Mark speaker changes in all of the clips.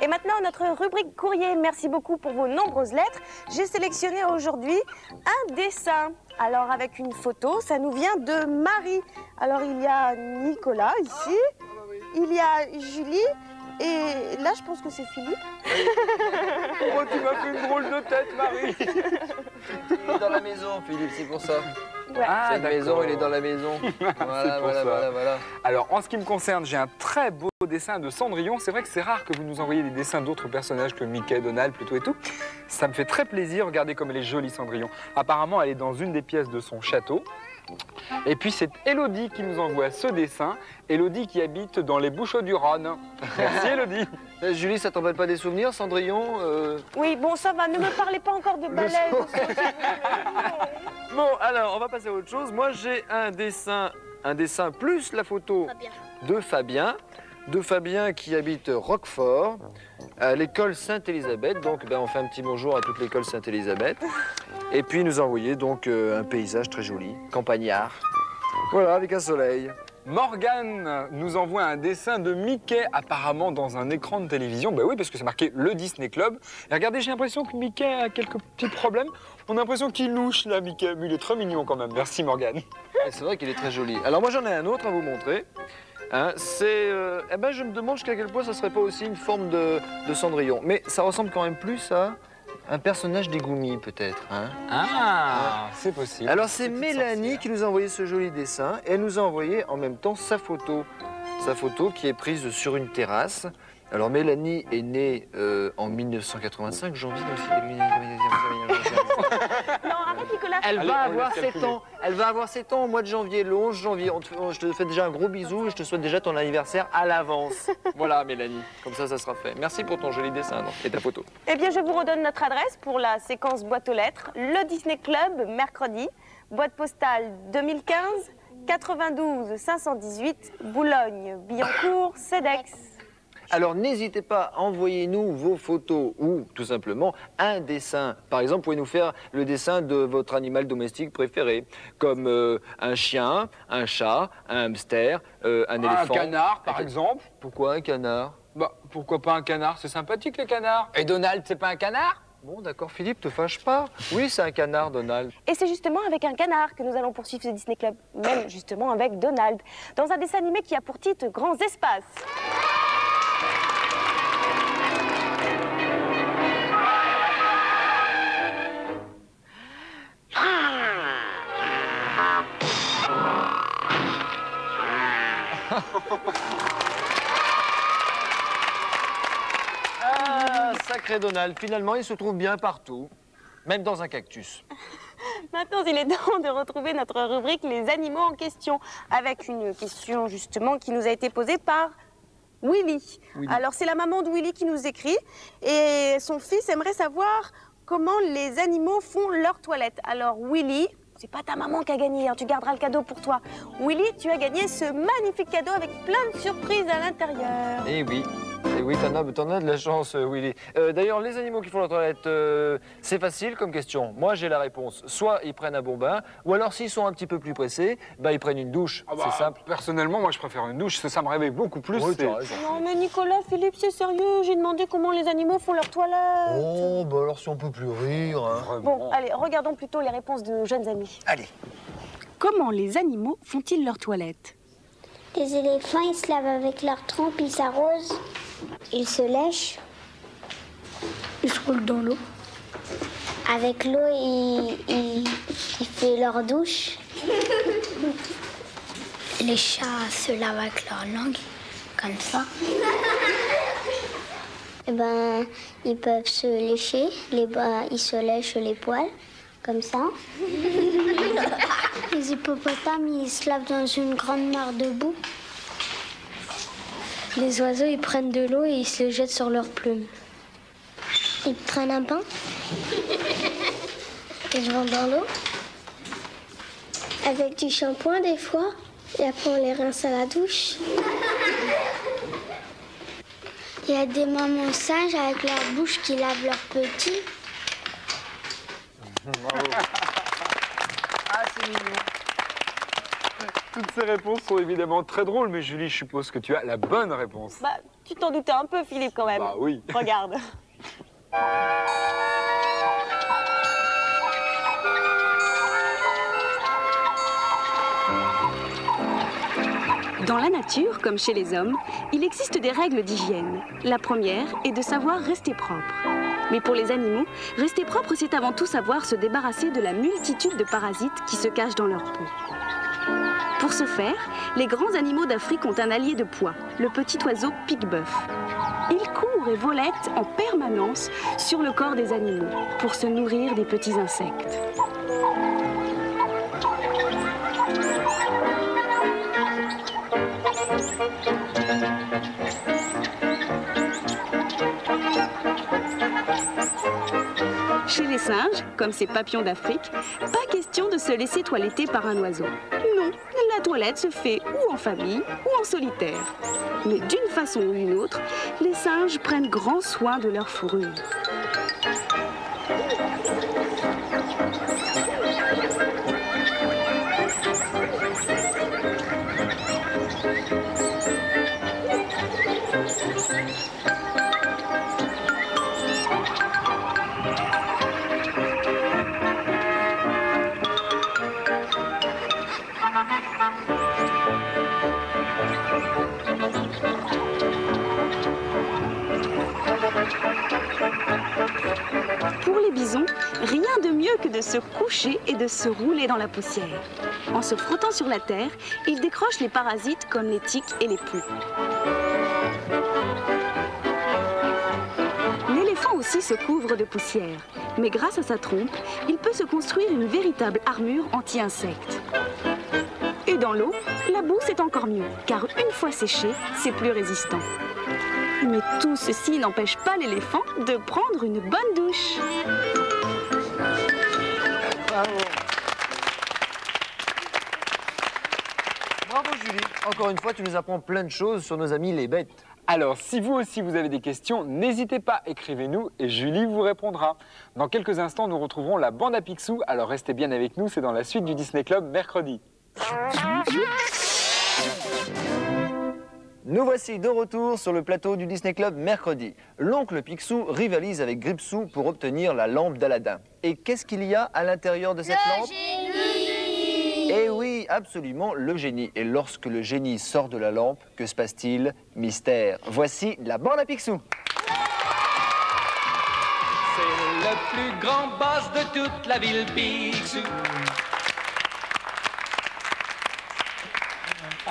Speaker 1: maintenant, notre rubrique courrier. Merci beaucoup pour vos nombreuses lettres. J'ai sélectionné aujourd'hui un dessin. Alors, avec une photo, ça nous vient de Marie. Alors, il y a Nicolas ici, il y a Julie, et là, je pense que c'est Philippe.
Speaker 2: Oh, tu m'as fait une drôle de tête, Marie.
Speaker 3: Il est dans la maison, Philippe, c'est pour ça.
Speaker 1: Ouais.
Speaker 2: Ah,
Speaker 3: Cette maison, il est dans la maison. Voilà, voilà.
Speaker 2: Alors, en ce qui me concerne, j'ai un très beau dessin de Cendrillon. C'est vrai que c'est rare que vous nous envoyiez des dessins d'autres personnages que Mickey, Donald, plutôt et tout. Ça me fait très plaisir. Regardez comme elle est jolie, Cendrillon. Apparemment, elle est dans une des pièces de son château. Et puis, c'est Élodie qui nous envoie ce dessin. Élodie qui habite dans les Bouches-du-Rhône. Merci, Élodie.
Speaker 3: Julie, ça t'embête pas des souvenirs, Cendrillon
Speaker 1: Oui, bon, ça va. Ne me parlez pas encore de ballet.
Speaker 3: Bon, alors, on va passer à autre chose. Moi, j'ai un dessin plus la photo de Fabien. De Fabien qui habite Roquefort, à l'école Sainte-Élisabeth. Donc, on fait un petit bonjour à toute l'école Sainte-Élisabeth. Et puis, il nous a envoyé donc un paysage très joli, campagnard. Voilà, avec un soleil.
Speaker 2: Morgane nous envoie un dessin de Mickey, apparemment dans un écran de télévision. Ben oui, parce que c'est marqué le Disney Club. Et regardez, j'ai l'impression que Mickey a quelques petits problèmes. On a l'impression qu'il louche, là, Mickey. Mais il est très mignon quand même. Merci, Morgane.
Speaker 3: C'est vrai qu'il est très joli. Alors, moi, j'en ai un autre à vous montrer. Hein, je me demande jusqu'à quel point ça serait pas aussi une forme de Cendrillon. Mais ça ressemble quand même plus à un personnage d'Egoumi, peut-être. Hein.
Speaker 2: Ah, c'est possible.
Speaker 3: Alors, c'est Mélanie qui nous a envoyé ce joli dessin. Et elle nous a envoyé en même temps sa photo. Sa photo qui est prise sur une terrasse. Alors, Mélanie est née en 1985, janvier.
Speaker 1: Non, arrête, Nicolas.
Speaker 3: Elle va avoir 7 ans. Elle va avoir 7 ans au mois de janvier, le 11 janvier. Je te fais déjà un gros bisou et je te souhaite déjà ton anniversaire à l'avance. Voilà, Mélanie. Comme ça sera fait. Merci pour ton joli dessin et ta photo.
Speaker 1: Eh bien, je vous redonne notre adresse pour la séquence boîte aux lettres. Le Disney Club, mercredi. Boîte postale 2015, 92 518, Boulogne-Billancourt, CEDEX.
Speaker 3: Alors, n'hésitez pas, envoyez-nous vos photos ou tout simplement un dessin. Par exemple, vous pouvez nous faire le dessin de votre animal domestique préféré, comme un chien, un chat, un hamster, un éléphant.
Speaker 2: Un canard, par exemple.
Speaker 3: Pourquoi un canard?
Speaker 2: Bah, pourquoi pas un canard? C'est sympathique, les canards. Et Donald, c'est pas un canard?
Speaker 3: Bon, d'accord, Philippe, te fâche pas. Oui, c'est un canard, Donald.
Speaker 1: Et c'est justement avec un canard que nous allons poursuivre ce Disney Club. Même justement avec Donald. Dans un dessin animé qui a pour titre Grands Espaces.
Speaker 3: Ah, sacré Donald. Finalement, il se trouve bien partout, même dans un cactus.
Speaker 1: Maintenant, il est temps de retrouver notre rubrique Les animaux en question, avec une question justement qui nous a été posée par Willy. Alors, c'est la maman de Willy qui nous écrit et son fils aimerait savoir comment les animaux font leur toilette. Alors, Willy, c'est pas ta maman qui a gagné, hein, tu garderas le cadeau pour toi. Willy, tu as gagné ce magnifique cadeau avec plein de surprises à l'intérieur.
Speaker 3: Eh oui. Et oui, t'en as de la chance, Willy. D'ailleurs, les animaux qui font la toilette, c'est facile comme question. Moi, j'ai la réponse. Soit ils prennent un bon bain, ou alors s'ils sont un petit peu plus pressés, ils prennent une douche. C'est simple.
Speaker 2: Personnellement, moi, je préfère une douche. Ça me réveille beaucoup plus.
Speaker 3: Oui, t'as raison.
Speaker 1: Non, mais Nicolas, Philippe, c'est sérieux. J'ai demandé comment les animaux font leur toilette.
Speaker 3: Oh, alors si on peut plus rire. Hein.
Speaker 1: Bon, allez, regardons plutôt les réponses de nos jeunes amis.
Speaker 3: Allez.
Speaker 4: Comment les animaux font-ils leur toilette?
Speaker 5: Les éléphants, ils se lavent avec leur trompe, ils s'arrosent, ils se lèchent. Ils se roulent dans l'eau. Avec l'eau, ils font leur douche. Les chats se lavent avec leur langue, comme ça. Et ils peuvent se lécher, ils se lèchent les poils, comme ça. Les hippopotames, ils se lavent dans une grande mare de boue. Les oiseaux, ils prennent de l'eau et ils se le jettent sur leurs plumes. Ils prennent un bain. Ils vont dans l'eau. Avec du shampoing des fois. Et après, on les rince à la douche. Il y a des mamans sages avec leur bouche qui lavent leurs petits.
Speaker 3: Bravo. Ah, c'est mignon.
Speaker 2: Toutes ces réponses sont évidemment très drôles, mais Julie, je suppose que tu as la bonne réponse.
Speaker 1: Bah, tu t'en doutais un peu, Philippe, quand même.
Speaker 2: Bah oui.
Speaker 1: Regarde.
Speaker 4: Dans la nature, comme chez les hommes, il existe des règles d'hygiène. La première est de savoir rester propre. Mais pour les animaux, rester propre, c'est avant tout savoir se débarrasser de la multitude de parasites qui se cachent dans leur peau. Pour ce faire, les grands animaux d'Afrique ont un allié de poids, le petit oiseau pique-bœuf. Il court et volette en permanence sur le corps des animaux pour se nourrir des petits insectes. Chez les singes, comme ces papillons d'Afrique, pas question de se laisser toiletter par un oiseau. Non, la toilette se fait ou en famille ou en solitaire. Mais d'une façon ou d'une autre, les singes prennent grand soin de leur fourrure. Pour les bisons, rien de mieux que de se coucher et de se rouler dans la poussière. En se frottant sur la terre, ils décrochent les parasites comme les tiques et les poux. L'éléphant aussi se couvre de poussière, mais grâce à sa trompe, il peut se construire une véritable armure anti-insectes. Et dans l'eau, la boue c'est encore mieux, car une fois séché, c'est plus résistant. Mais tout ceci n'empêche pas l'éléphant de prendre une bonne douche.
Speaker 3: Bravo. Bravo Julie. Encore une fois, tu nous apprends plein de choses sur nos amis les bêtes.
Speaker 2: Alors, si vous aussi vous avez des questions, n'hésitez pas, écrivez-nous et Julie vous répondra. Dans quelques instants, nous retrouverons la bande à Picsou, alors restez bien avec nous, c'est dans la suite du Disney Club mercredi.
Speaker 3: Nous voici de retour sur le plateau du Disney Club mercredi. L'oncle Picsou rivalise avec Gripsou pour obtenir la lampe d'Aladin. Et qu'est-ce qu'il y a à l'intérieur de cette lampe ?
Speaker 5: Génie!
Speaker 3: Eh oui, absolument, le génie. Et lorsque le génie sort de la lampe, que se passe-t-il ? Mystère. Voici la bande à Picsou.
Speaker 6: C'est le plus grand boss de toute la ville Picsou.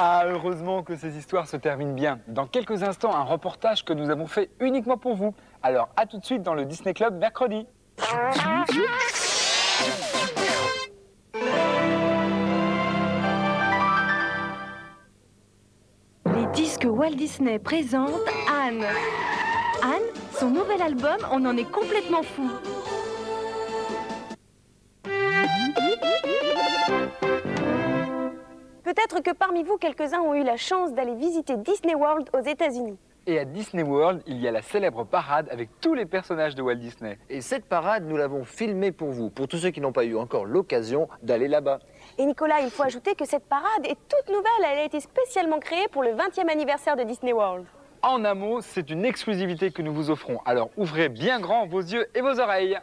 Speaker 2: Ah, heureusement que ces histoires se terminent bien. Dans quelques instants, un reportage que nous avons fait uniquement pour vous. Alors, à tout de suite dans le Disney Club mercredi.
Speaker 7: Les disques Walt Disney présentent Anne. Anne, son nouvel album, on en est complètement fou.
Speaker 1: Peut-être que parmi vous, quelques-uns ont eu la chance d'aller visiter Disney World aux États-Unis.
Speaker 2: Et à Disney World, il y a la célèbre parade avec tous les personnages de Walt Disney.
Speaker 3: Et cette parade, nous l'avons filmée pour vous, pour tous ceux qui n'ont pas eu encore l'occasion d'aller là-bas.
Speaker 1: Et Nicolas, il faut ajouter que cette parade est toute nouvelle. Elle a été spécialement créée pour le 20e anniversaire de Disney World.
Speaker 2: En un mot, c'est une exclusivité que nous vous offrons. Alors ouvrez bien grand vos yeux et vos oreilles.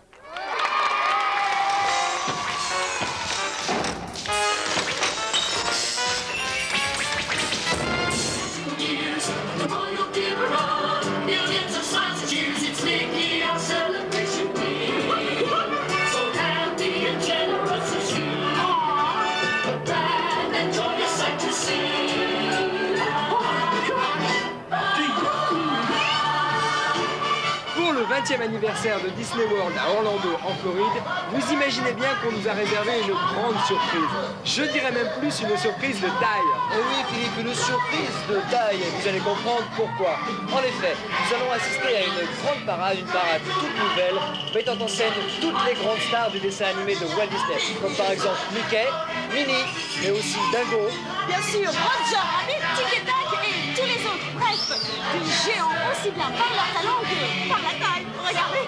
Speaker 2: Pour le 20e anniversaire de Disney World à Orlando, en Floride, vous imaginez bien qu'on nous a réservé une grande surprise. Je dirais même plus une surprise de taille.
Speaker 3: Et oui, Philippe, une surprise de taille. Vous allez comprendre pourquoi. En effet, nous allons assister à une grande parade, une parade toute nouvelle, mettant en scène toutes les grandes stars du dessin animé de Walt Disney, comme par exemple Mickey, Minnie, mais aussi Dingo.
Speaker 4: Bien sûr, Roger Rabbit, Tic et Tac et tous les autres. Bref, des géants aussi bien par leur talent que par la taille. Regardez.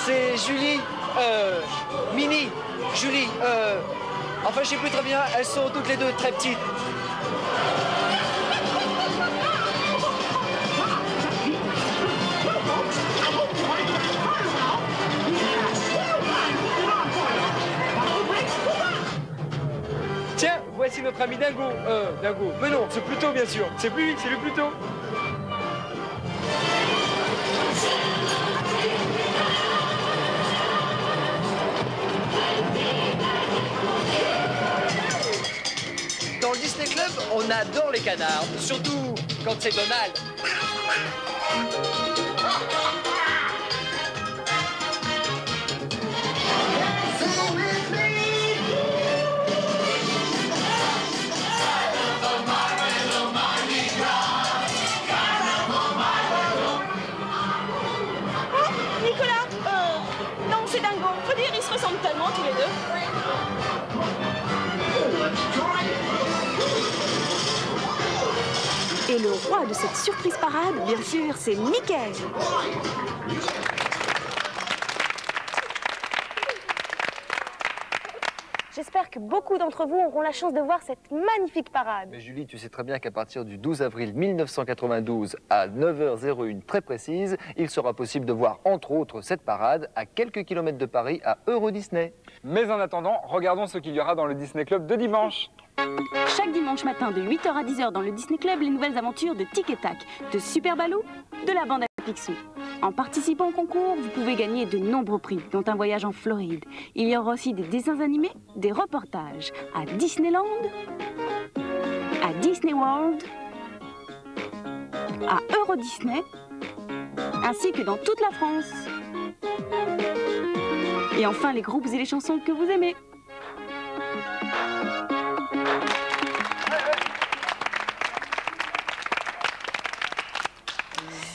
Speaker 3: c'est Julie, Minnie, Julie, enfin je sais plus très bien, elles sont toutes les deux très petites.
Speaker 2: Tiens, voici notre ami Dingo. Dingo. Mais non, c'est Pluto, bien sûr. C'est plus lui, c'est le Pluto.
Speaker 3: Dans le Disney Club, on adore les canards, surtout quand c'est Donald.
Speaker 4: Non, c'est Dingo. Faut dire, ils se ressemblent tellement tous les deux. Et le roi de cette surprise parade, bien sûr, c'est Mickey.
Speaker 1: J'espère que beaucoup d'entre vous auront la chance de voir cette magnifique parade.
Speaker 3: Mais Julie, tu sais très bien qu'à partir du 12 avril 1992 à 9h01 très précise, il sera possible de voir entre autres cette parade à quelques kilomètres de Paris à Euro Disney.
Speaker 2: Mais en attendant, regardons ce qu'il y aura dans le Disney Club de dimanche.
Speaker 4: Chaque dimanche matin de 8h à 10h dans le Disney Club, les nouvelles aventures de Tic et Tac, de Super Baloo, de la bande à Picsou. En participant au concours, vous pouvez gagner de nombreux prix, dont un voyage en Floride. Il y aura aussi des dessins animés, des reportages à Disneyland, à Disney World, à Euro Disney, ainsi que dans toute la France. Et enfin, les groupes et les chansons que vous aimez.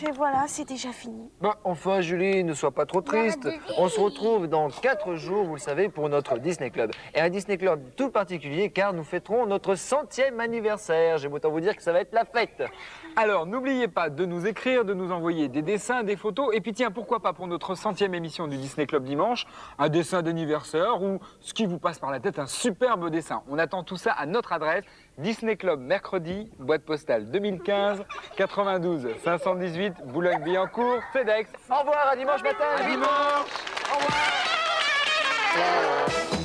Speaker 1: Et voilà, c'est déjà fini.
Speaker 3: Bon, enfin Julie, ne sois pas trop triste. On se retrouve dans 4 jours, vous le savez, pour notre Disney Club. Et un Disney Club tout particulier car nous fêterons notre 100e anniversaire. J'aime autant vous dire que ça va être la fête.
Speaker 2: Alors, n'oubliez pas de nous écrire, de nous envoyer des dessins, des photos. Et puis tiens, pourquoi pas pour notre 100e émission du Disney Club dimanche, un dessin d'anniversaire ou ce qui vous passe par la tête, un superbe dessin. On attend tout ça à notre adresse, Disney Club mercredi, boîte postale 2015, 92 518, Boulogne-Billancourt, FedEx.
Speaker 3: Au revoir, à dimanche matin.
Speaker 2: À dimanche.
Speaker 3: Au revoir.